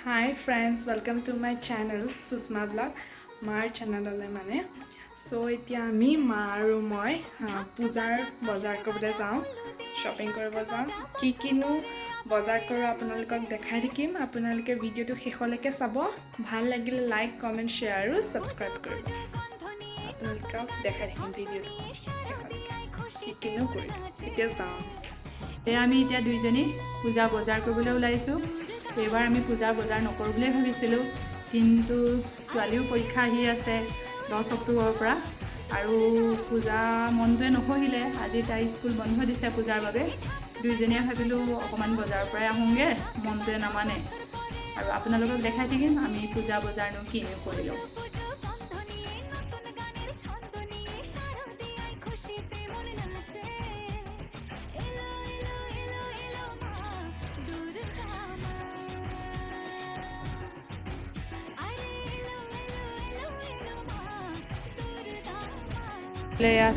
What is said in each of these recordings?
Hi friends, welcome to my channel Susma Vlog. Mar channel ale mane. So etia ami ma aru moi pujar bazar koribole jao, shopping koribo jao. Kinu bazar koro apnalokok dekhai dikim. Apnaloke video to shekholeke sabo. Bhal lagile like, comment, share aru subscribe koribo. Apnalokok dekhai dikim video to kinu koribo. Etia jao. আমি এতিয়া দুইজনী পূজা বজাৰ কৰিবলৈ ওলাইছো। এবাৰ আমি পূজা বজাৰ নকৰো বুলি ভাবিছিলো, কিন্তু ছোৱালীও পৰীক্ষা আহি আছে 10 অক্টোবৰৰ পৰা আৰু পূজা মনটোৱে নকহিলে। আজি তাই স্কুল বন্ধ দিছে পূজাৰ বাবে। দুইজনীয়ে ভাবিলো অকমান বজাৰৰ পৰা আহোঁগে, মনটোৱে নামানে। আৰু আপোনালোকক দেখাই থাকিম আমি পূজা বজাৰনো কিনো কৰিলো।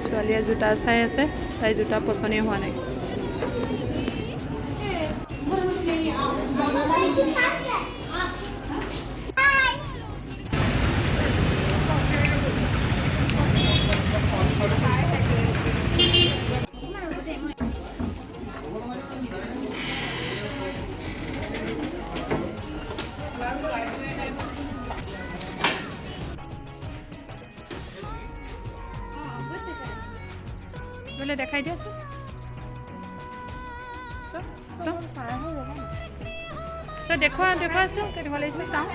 ছোৱালীয়ে জোতা চাই আছে, তাই জোতা পচন্দই হোৱা নাই। बोले देखाई दिया देखो देखो चाँव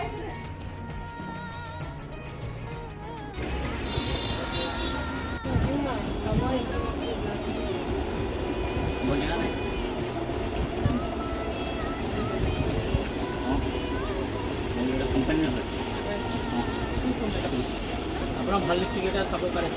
আপনাৰ ভাল লিপস্টিক এটা চাব পাৰে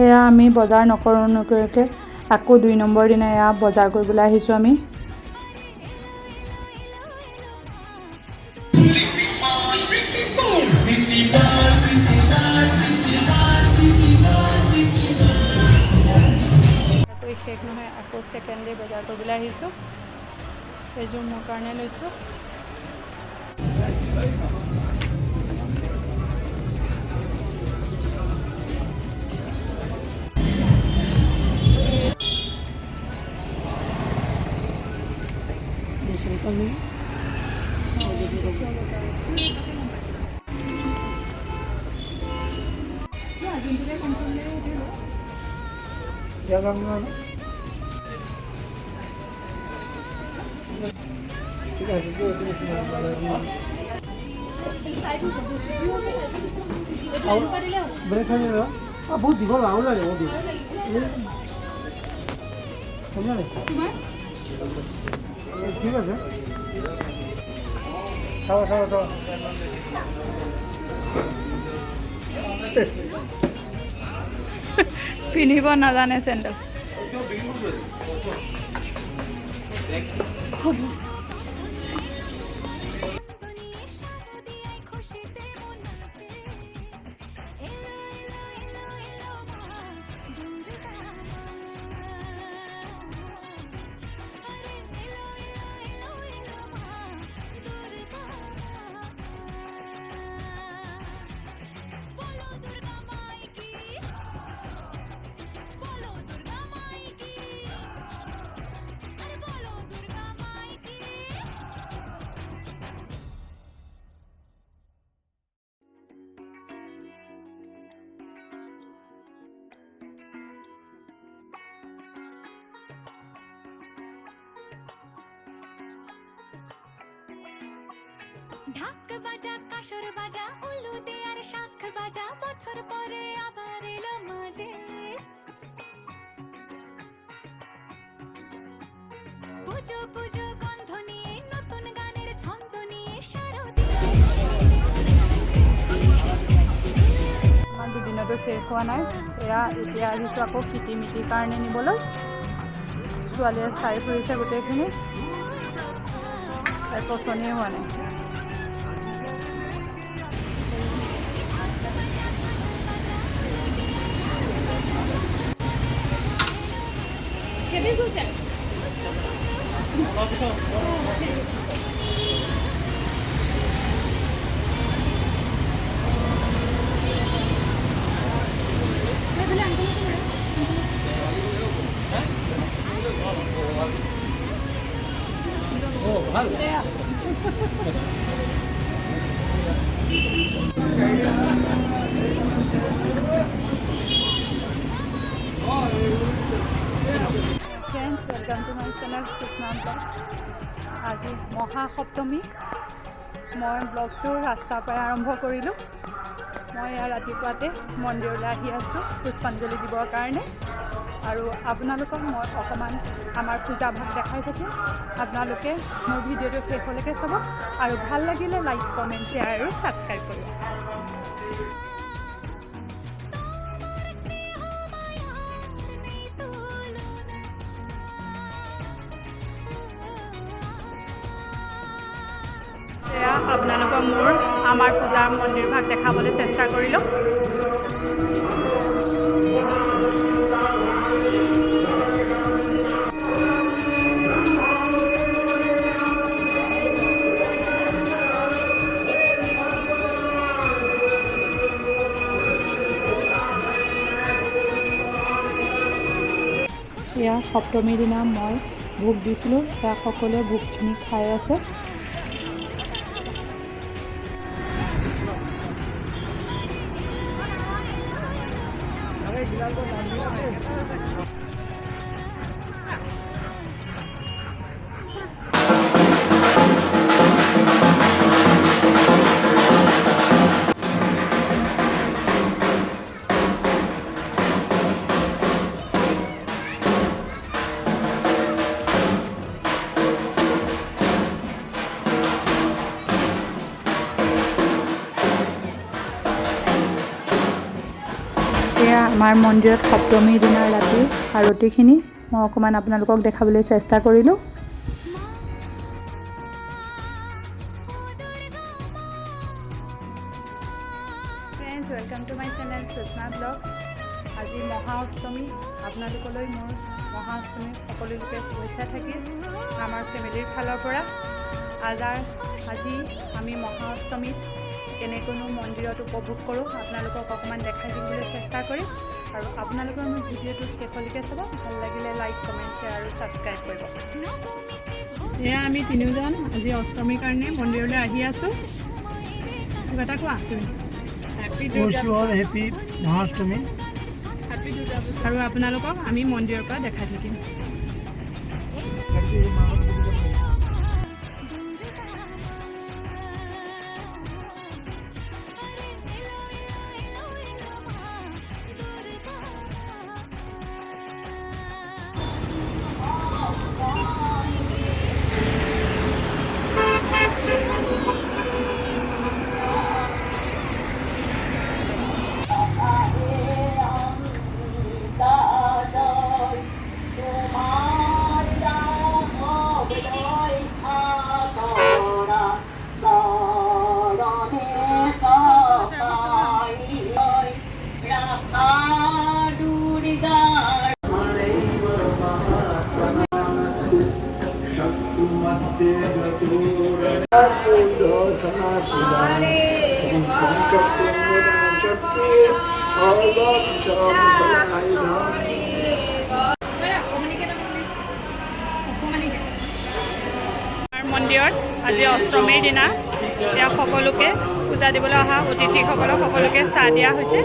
এয়া আমি বজাৰ নকৰোঁকে আকৌ 2 নম্বৰ দিনা এয়া বজাৰ কৰিবলৈ আহিছোঁ আমি। শেষ নহয়, আকৌ ছেকেণ্ড ডে বজাৰ কৰিবলৈ আহিছোঁ। এইযোৰ মোৰ কাৰণে লৈছোঁ। ঠিক আছে বহুত দীঘল আৰু লাগে ঠিক আছে চাব পিন্ধিব নাজানে চেণ্ডেল। ঢাক বাজা কাসর বাজা উলু দে আর শাখ বাজা বছর পরে আবার এলো মাঝে পুজো পুজো গন্ধ নিয়ে নতুন গানের ছন্দ নিয়ে আমাৰ দুদিনতো শেষ হোৱা নাই। এয়া এতিয়া আহিছোঁ আকৌ কিটি মিটিৰ কাৰণে নিবলৈ। ছোৱালীয়ে চাই ফুৰিছে গোটেইখিনি, তাই পচন্দই হোৱা নাই। Friends, welcome to my channel Sushma blog. আজি মহাসপ্তমী। মই ব্লগটো ৰাস্তাৰ পৰাই আৰম্ভ কৰিলোঁ। মই ইয়াৰ ৰাতিপুৱাতে মন্দিৰলৈ আহি আছোঁ পুষ্পাঞ্জলি দিবৰ কাৰণে। আৰু আপোনালোকক মই অকণমান আমাৰ পূজা ভাগ দেখাই থাকিম। আপোনালোকে মোৰ ভিডিঅ'টো শেষলৈকে চাব আৰু ভাল লাগিলে লাইক, কমেণ্ট, শ্বেয়াৰ আৰু ছাবস্ক্ৰাইব কৰিব। এয়া আপোনালোকক মোৰ আমাৰ পূজাৰ মন্দিৰ ভাগ দেখাবলৈ চেষ্টা কৰিলোঁ। এয়া সপ্তমীৰ দিনা মই ভোগ দিছিলোঁ। সেয়া সকলোৱে ভোগখিনি খাই আছে। এয়া আমাৰ মন্দিৰত সপ্তমীৰ দিনাৰ ৰাতি আৰতিখিনি মই অকণমান আপোনালোকক দেখাবলৈ চেষ্টা কৰিলোঁ। Friends, welcome to my channel Sushma blogs. আজি মহাষ্টমী। আপোনালোকলৈ মোৰ মহাষ্টমীৰ সকলোকে শুভেচ্ছা থাকিল আমাৰ ফেমিলিৰ ফালৰ পৰা। আজি আমি মহাষ্টমীত কেনেকৈনো মন্দিৰত উপভোগ কৰোঁ আপোনালোকক অকণমান দেখাই দিবলৈ চেষ্টা কৰিম। আৰু আপোনালোকৰ মোৰ ভিডিঅ'টো শেষলৈকে চাব। ভাল লাগিলে লাইক, কমেণ্ট, শ্বেয়াৰ আৰু ছাবস্ক্ৰাইব কৰিব। এয়া আমি তিনিওজন আজি অষ্টমীৰ কাৰণে মন্দিৰলৈ আহি আছোঁ। কিবা এটা কোৱা তুমি। হেপী মহাষ্টমী। আৰু আপোনালোকক আমি মন্দিৰৰ পৰা দেখাই থাকিম। মন্দিৰত আজি অষ্টমীৰ দিনা এতিয়া সকলোকে পূজা দিবলৈ অহা অতিথিসকলক সকলোকে চাহ দিয়া হৈছে।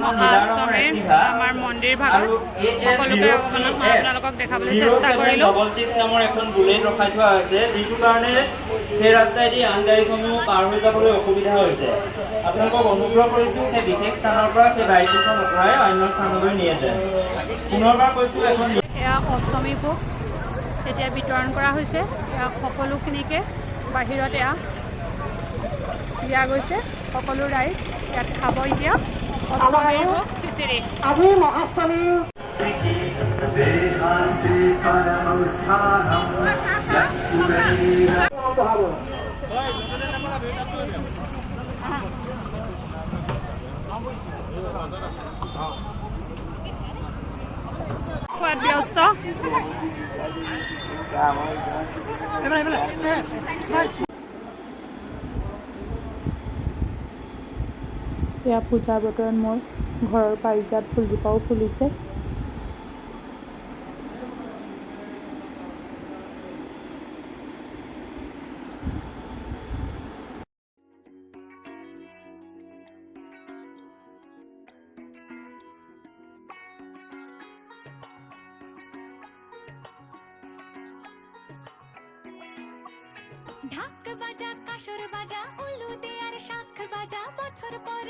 মহাষ্টমীৰ আমাৰ মন্দিৰ ভাগত সকলোকে আপোনালোকক দেখাবলৈ চেষ্টা কৰিলোঁ। ডবল চিক্স নামৰ এখন বুলেট ৰখাই থোৱা হৈছে, যিটো কাৰণে সেই ৰাস্তাইদি আন গাড়ীসমূহ পাৰ হৈ যাবলৈ অসুবিধা হৈছে। আপোনালোকক অনুগ্ৰহ কৰিছোঁ সেই বিশেষ স্থানৰ পৰা সেই বাইকখন আঁতৰাই অন্য স্থানলৈ নি আছে। পুনৰবাৰ কৈছোঁ এখন এয়া অষ্টমী ভোগ এতিয়া বিতৰণ কৰা হৈছে। এয়া সকলোখিনিকে বাহিৰত এয়া দিয়া গৈছে। সকলো ৰাইজ ইয়াত খাব এতিয়া অষ্টমীৰ ভোগ খিচিৰি। আজি মহাষ্টমীৰ খোৱাত ব্যস্ত। এয়া পূজাৰ বতৰত মোৰ ঘৰৰ পাৰিজাত ফুলজোপাও ফুলিছে। ঢাক বাজা কাসৰ বাজা উলু দে আৰ শাখ বাজা বছৰ পৰে